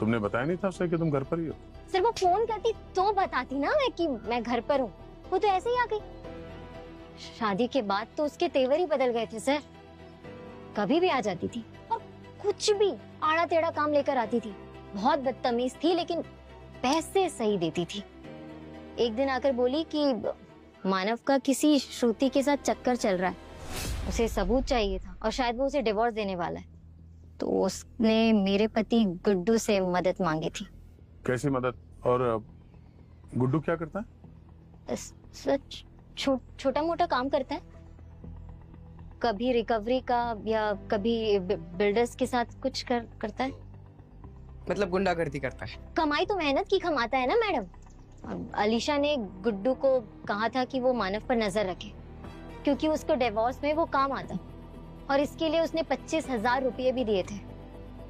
Speaker 9: तुमने बताया नहीं था उसे कि तुम घर पर ही हो?
Speaker 18: सर, वो फोन करती तो बताती ना मैं कि मैं घर पर हूँ। वो तो ऐसे ही आ गई। शादी के बाद तो उसके तेवर ही बदल गए थे सर। कभी भी आ जाती थी और कुछ भी आड़ा टेढ़ा काम लेकर आती थी। बहुत बदतमीज थी, लेकिन पैसे सही देती थी। एक दिन आकर बोली कि मानव का किसी श्रुति के साथ चक्कर चल रहा है, उसे सबूत चाहिए था और शायद वो उसे डिवोर्स देने वाला है। तो उसने मेरे पति गुड्डू से मदद मांगी थी।
Speaker 9: कैसी मदद? और गुड्डू क्या करता है?
Speaker 18: सच छोटा मोटा काम करता है, कभी रिकवरी का या कभी बिल्डर्स के साथ कुछ करता है।
Speaker 5: मतलब गुंडागर्दी करता है?
Speaker 18: कमाई तो मेहनत की कमाता है ना मैडम। अलीशा ने गुड्डू को कहा था कि वो मानव पर नजर रखे, क्योंकि उसको डिवोर्स में वो काम आता, और इसके लिए उसने 25,000 रुपये भी दिए थे।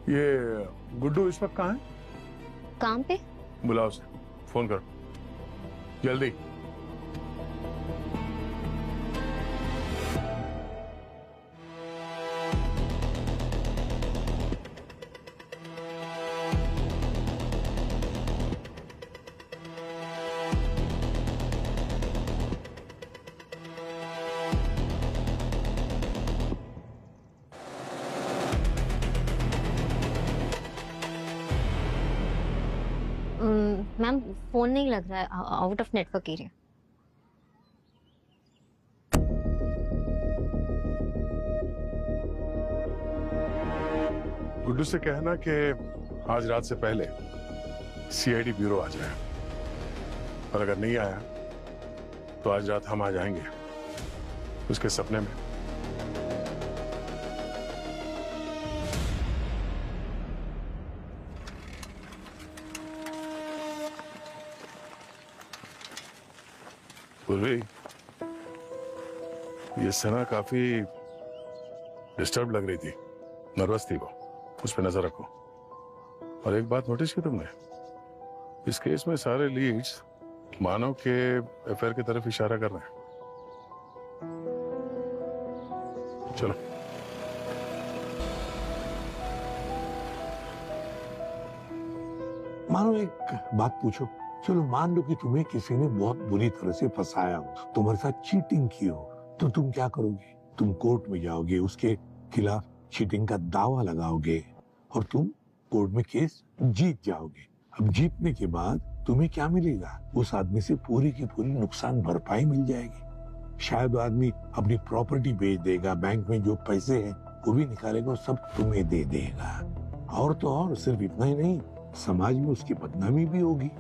Speaker 9: ये गुड्डू इस वक्त कहाँ है?
Speaker 18: काम पे।
Speaker 9: बुलाओ उसे, फोन करो जल्दी।
Speaker 18: मैम, फोन नहीं लग रहा है, out of network area.
Speaker 9: Guddu से कहना कि आज रात से पहले सीआईडी ब्यूरो आ जाए, और अगर नहीं आया तो आज रात हम आ जाएंगे उसके सपने में। पूर्वी, ये सना काफी डिस्टर्ब लग रही थी, नर्वस थी वो, उस पर नजर रखो। और एक बात नोटिस की तुमने, इस केस में सारे लीड्स मानव के अफेयर की तरफ इशारा कर रहे हैं। चलो।
Speaker 4: मानो एक बात पूछो, चलो मान लो कि तुम्हें किसी ने बहुत बुरी तरह से फंसाया हो, तुम्हारे साथ चीटिंग की हो, तो तुम क्या करोगे? तुम कोर्ट में जाओगे, उसके खिलाफ चीटिंग का दावा लगाओगे और तुम कोर्ट में केस जीत जाओगे। अब जीतने के बाद तुम्हें क्या मिलेगा? उस आदमी से पूरी की पूरी नुकसान भरपाई मिल जाएगी। शायद वो आदमी अपनी प्रॉपर्टी बेच देगा, बैंक में जो पैसे हैं वो भी निकालेगा और सब तुम्हें दे देगा। और तो और सिर्फ इतना ही नहीं, समाज में उसकी बदनामी भी होगी।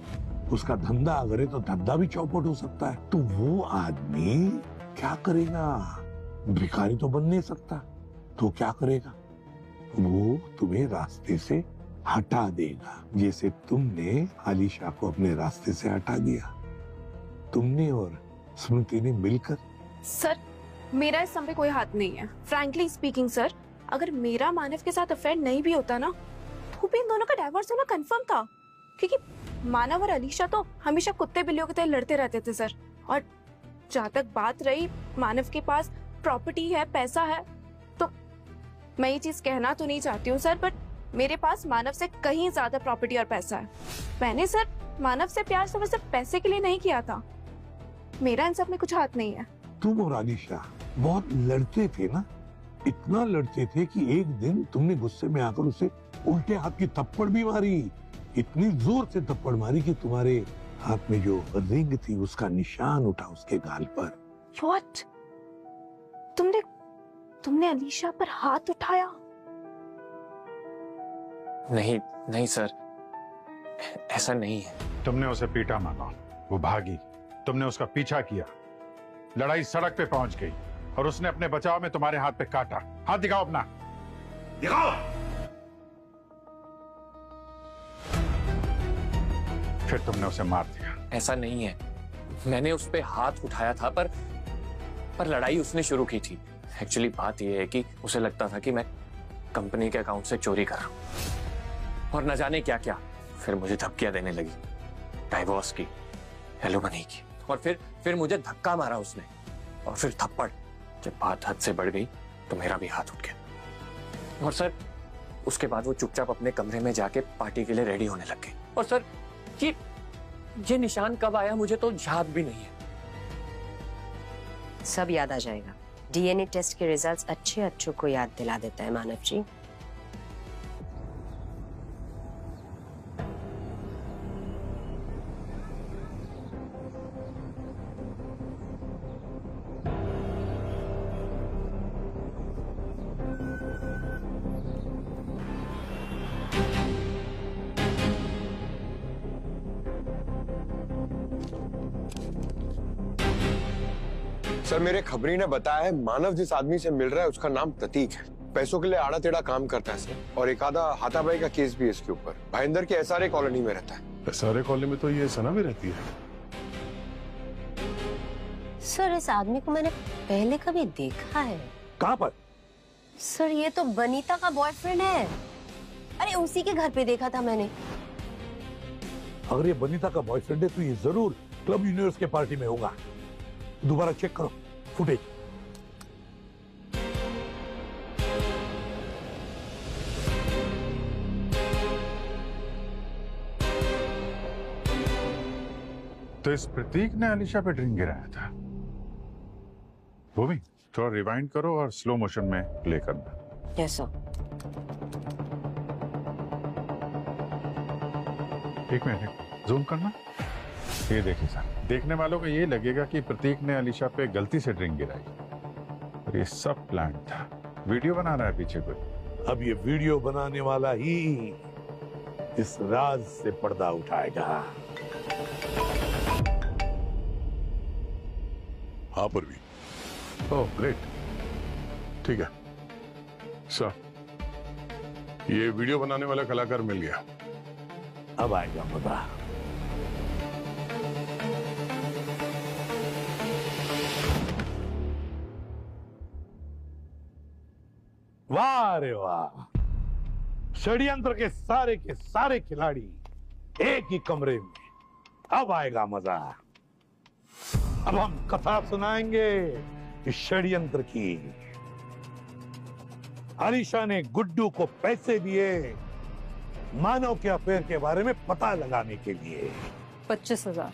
Speaker 4: उसका धंधा अगर है तो धंधा भी चौपट हो सकता है। तो वो आदमी क्या करेगा? भिखारी तो बन नहीं सकता, तो क्या करेगा? वो तुम्हें रास्ते से हटा देगा, जैसे तुमने आलिशा को अपने रास्ते से हटा दिया। तुमने और स्मृति ने मिलकर।
Speaker 19: सर, मेरा इस सब में कोई हाथ नहीं है। फ्रैंकली स्पीकिंग सर, अगर मेरा मानव के साथ अफेयर नहीं भी होता ना, तो भी इन दोनों का डाइवोर्स होना कंफर्म था, क्योंकि मानव और अलीशा तो हमेशा कुत्ते बिल्लियों की तरह लड़ते रहते थे सर। और जहाँ तक बात रही मानव के पास प्रॉपर्टी है, पैसा है, तो मैं ये चीज कहना तो नहीं चाहती हूँ सर, बट मेरे पास मानव से कहीं ज्यादा प्रॉपर्टी और पैसा है। मैंने सर मानव से प्यार सिर्फ पैसे के लिए नहीं किया था। मेरा इन सब में कुछ हाथ नहीं है।
Speaker 4: तुम और आलिशा बहुत लड़ते थे ना, इतना लड़ते थे कि एक दिन तुमने गुस्से में आकर उसे उल्टे हाथ की थप्पड़ भी मारी। इतनी जोर से थप्पड़ मारी कि तुम्हारे हाथ में जो रिंग थी उसका निशान उठा उसके गाल पर।
Speaker 19: What? तुमने अलीशा पर हाथ उठाया?
Speaker 10: नहीं सर, ऐसा नहीं है।
Speaker 12: तुमने उसे पीटा मानो, वो भागी, तुमने उसका पीछा किया, लड़ाई सड़क पे पहुंच गई और उसने अपने बचाव में तुम्हारे हाथ पे काटा। हाथ दिखाओ अपना, दिखाओ। फिर तुमने उसे मार दिया।
Speaker 10: ऐसा नहीं है, मैंने उस पे हाथ उठाया था, पर लड़ाई उसने शुरू की थी। एक्चुअली बात यह है कि उसे लगता था कि मैं कंपनी के अकाउंट से चोरी कर रहा हूं और न जाने क्या क्या। फिर मुझे धमकियां देने लगी, डाइवोर्स की, एलिमनी की, और फिर मुझे धक्का मारा उसने और फिर थप्पड़। जब बात हद से बढ़ गई तो मेरा भी हाथ उठ गया। और सर उसके बाद वो चुपचाप अपने कमरे में जाके पार्टी के लिए रेडी होने लग गई। और सर ये निशान कब आया मुझे तो याद भी नहीं है।
Speaker 6: सब याद आ जाएगा। डीएनए टेस्ट के रिजल्ट्स अच्छे को याद दिला देता है मानव जी।
Speaker 2: सर, मेरे खबरी ने बताया है मानव जिस आदमी से मिल रहा है उसका नाम प्रतीक है। पैसों के लिए आड़ा टेढ़ा काम करता है सर, और एक आधा हाथापाई का केस भी है इसके ऊपर। भाईंदर के एसआरए कॉलोनी में रहता है।
Speaker 9: एसआरए कॉलोनी में तो ये सना भी रहती है।
Speaker 6: सर, इस आदमी को मैंने पहले कभी देखा है।
Speaker 4: कहाँ पर?
Speaker 6: सर, ये तो बनीता का बॉयफ्रेंड है। अरे उसी के घर पे देखा था मैंने।
Speaker 4: अगर ये बनीता का बॉयफ्रेंड है तो ये जरूर क्लब यूनिवर्स के पार्टी में होगा। दोबारा चेक करो फुटेज।
Speaker 12: तो इस प्रतीक ने अलीशा पे ड्रिंक गिराया था। वो भी थोड़ा रिवाइंड करो और स्लो मोशन में प्ले करना।
Speaker 6: Yes sir.
Speaker 12: एक मिनट, जूम करना। ये देखिए सर, देखने वालों को ये लगेगा कि प्रतीक ने अलीशा पे गलती से ड्रिंक गिराई, और ये सब प्लान था। वीडियो बना रहा है पीछे कोई।
Speaker 4: अब ये वीडियो बनाने वाला ही इस राज से पर्दा उठाएगा।
Speaker 9: हाँ परवीन। ओह ग्रेट, ठीक है सर, ये वीडियो बनाने वाला कलाकार मिल गया।
Speaker 4: अब आएगा मजा। वाह रे वाह, षड्यंत्र के सारे खिलाड़ी एक ही कमरे में। अब आएगा मजा। अब हम कथा सुनाएंगे इस षड्यंत्र की। अलीशा ने गुड्डू को पैसे दिए
Speaker 8: मानव के अफेयर के बारे में पता लगाने के लिए।
Speaker 11: 25,000।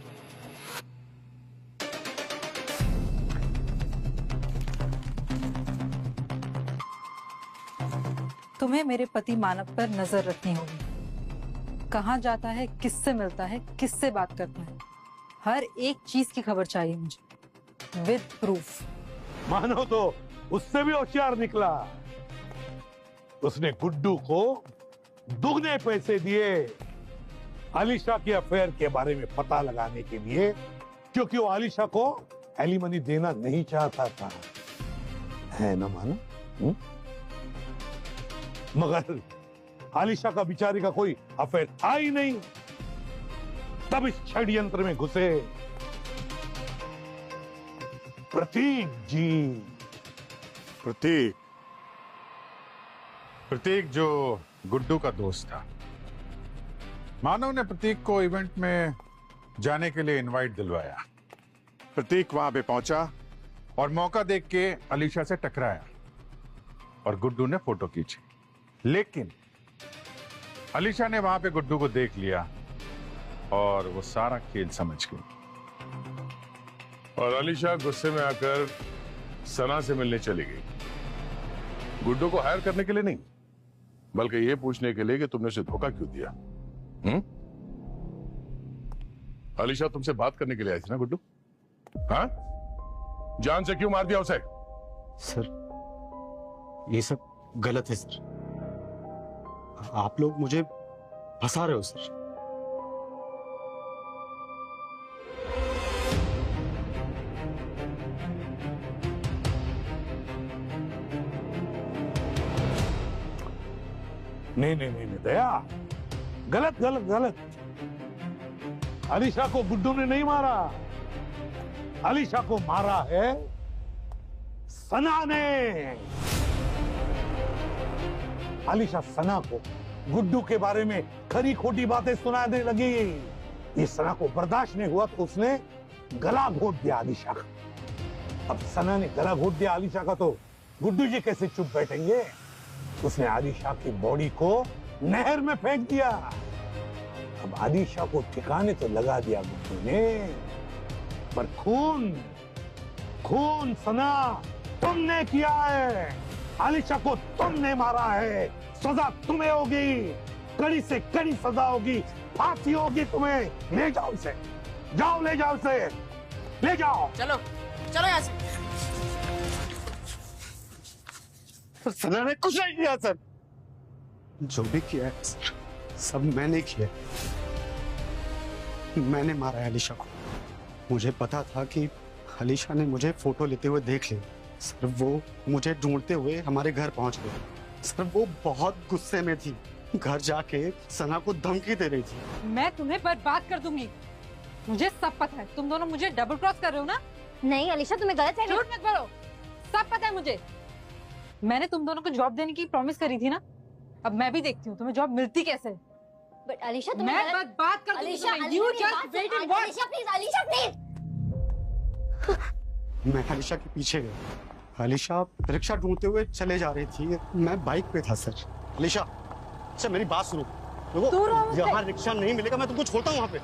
Speaker 11: तुम्हें मेरे पति मानव पर नजर रखनी होगी। कहाँ जाता है, किससे मिलता है, किससे बात करता है, हर एक चीज की खबर चाहिए मुझे, विद प्रूफ।
Speaker 8: मानव तो उससे भी होशियार निकला। उसने गुड्डू को दुगने पैसे दिए आलिशा के अफेयर के बारे में पता लगाने के लिए, क्योंकि वो आलिशा को एलिमनी देना नहीं चाहता था, है ना मानव? मगर आलिशा का बिचारी का कोई अफेयर था ही नहीं। तब इस षड्यंत्र में घुसे प्रतीक जी।
Speaker 12: प्रतीक जो गुड्डू का दोस्त था। मानव ने प्रतीक को इवेंट में जाने के लिए इनवाइट दिलवाया। प्रतीक वहां पे पहुंचा और मौका देख के अलीशा से टकराया और गुड्डू ने फोटो खींची। लेकिन अलीशा ने वहां पे गुड्डू को देख लिया और वो सारा खेल समझ गई।
Speaker 9: और अलीशा गुस्से में आकर सना से मिलने चली गई। गुड्डू को हायर करने के लिए नहीं, बल्कि ये पूछने के लिए कि तुमने उसे धोखा क्यों दिया। अलीशा तुमसे बात करने के लिए आई थी ना गुड्डू? हाँ? जान से क्यों मार दिया उसे?
Speaker 20: सर, ये सब गलत है सर। आप लोग मुझे फंसा रहे हो सर।
Speaker 8: नहीं दया, गलत गलत गलत। अलीशा को गुड्डू ने नहीं मारा, अलीशा को मारा है सना ने। अलीशा सना को गुड्डू के बारे में खरी खोटी बातें सुनाने लगी। ये सना को बर्दाश्त नहीं हुआ तो उसने गला घोट दिया अलीशा का। अब सना ने गला घोट दिया अलीशा का तो गुड्डू जी कैसे चुप बैठेंगे? उसने आलिशा की बॉडी को नहर में फेंक दिया। अब आलिशा को ठिकाने तो लगा दिया गुड्डू ने, पर खून सना तुमने किया है। आलिशा को तुमने मारा है, सजा तुम्हें होगी, कड़ी से कड़ी सजा होगी, फांसी होगी तुम्हें। ले जाओ इसे, जाओ ले जाओ इसे, ले जाओ।
Speaker 5: चलो चलो यहाँ से।
Speaker 20: सना ने कुछ नहीं किया सर। जो भी किया है सर, सब मैंने किया। मैंने मारा है अलीशा को। मुझे पता था कि अलीशा ने मुझे फोटो लेते हुए देख लिया। सर वो मुझे ढूंढते हुए हमारे घर पहुंच गए। सर वो बहुत गुस्से में थी, घर जाके सना को धमकी दे रही थी।
Speaker 11: मैं तुम्हें बर्बाद कर दूंगी, मुझे सब पता है। तुम दोनों मुझे डबल क्रॉस कर रहे हो ना?
Speaker 18: नहीं अलीशा, तुम्हें गलत है।
Speaker 11: झूठ मत बोलो, सब पता है मुझे। मैंने तुम दोनों को जॉब देने की प्रॉमिस करी थी ना, अब मैं भी देखती हूँ तुम्हें जॉब मिलती कैसे।
Speaker 18: बट अलीशा
Speaker 11: मैं बात कर
Speaker 18: Alisha,
Speaker 11: You just wait and watch.
Speaker 18: Alisha please, Alisha please.
Speaker 20: मैं अलीशा के पीछे गया। अलीशा रिक्शा ढूंढते हुए चले जा रही थी, मैं बाइक पे था सर। अलीशा, अच्छा मेरी बात सुनो। देखो यहाँ रिक्शा नहीं मिलेगा, मैं तुमको छोड़ता हूँ वहाँ पे।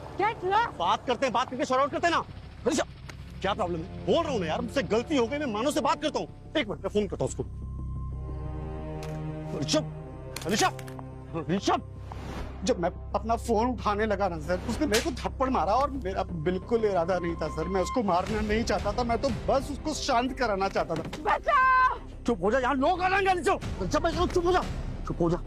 Speaker 20: बात करते हैं, बात करके शॉर्ट आउट करते हैं ना। अलीशा क्या प्रॉब्लम है? बोल रहा हूँ ना यार, मुझसे गलती हो गई, मैं मानो से बात करता हूँ। एक मिनट, मैं फोन करता हूँ उसको। अलीशा, अलीशा, जब मैं अपना फोन उठाने लगा ना सर, उसने मेरे को थप्पड़ मारा और मेरा बिल्कुल इरादा नहीं था सर। मैं उसको मारना नहीं चाहता था, मैं तो बस उसको शांत कराना चाहता था। चुप हो जा, यहाँ लोग आएंगे। चुप हो जा, चुप हो जा।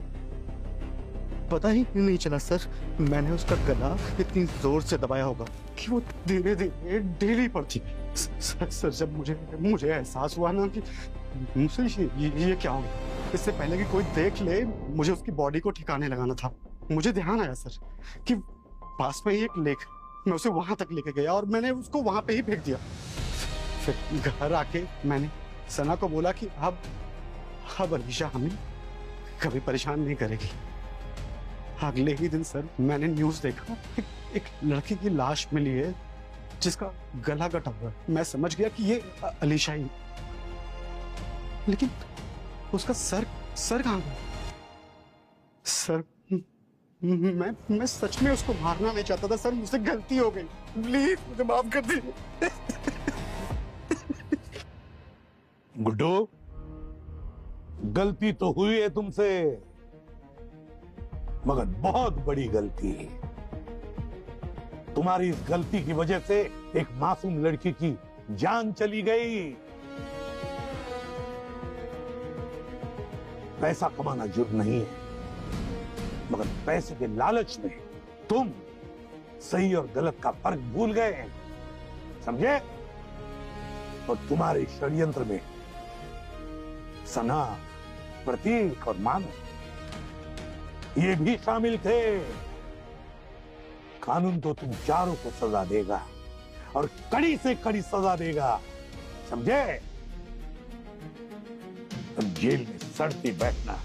Speaker 20: पता ही नहीं चला सर, मैंने उसका गला इतनी जोर से दबाया होगा कि वो धीरे धीरे ढीली पड़ती। सर जब मुझे एहसास हुआ ना कि मुझसे ये क्या हो गया, इससे पहले कि कोई देख ले, मुझे उसकी बॉडी को ठिकाने लगाना था। मुझे ध्यान आया सर कि पास में ही एक लेक, मैं उसे वहां तक लेके गया और मैंने उसको वहां पे ही फेंक दिया। फिर घर आके मैंने सना को बोला कि अब अलीशा हमें कभी परेशान नहीं करेगी। अगले ही दिन सर मैंने न्यूज देखा, एक लड़की की लाश मिली है जिसका गला कटा हुआ है। मैं समझ गया कि ये अलीशा ही, लेकिन उसका सर कहाँ गया? सर मैं सच में उसको मारना नहीं चाहता था सर, मुझसे गलती हो गई, प्लीज मुझे माफ कर दीजिए।
Speaker 8: गुड्डू, गलती तो हुई है तुमसे, मगर बहुत बड़ी गलती। तुम्हारी इस गलती की वजह से एक मासूम लड़की की जान चली गई। पैसा कमाना जुर्म नहीं है, मगर पैसे के लालच में तुम सही और गलत का फर्क भूल गए, समझे? और तुम्हारे षड्यंत्र में सना, प्रतीक और मानव ये भी शामिल थे। कानून तो तुम चारों को सजा देगा और कड़ी से कड़ी सजा देगा, समझे? तुम जेल में सड़ते बैठना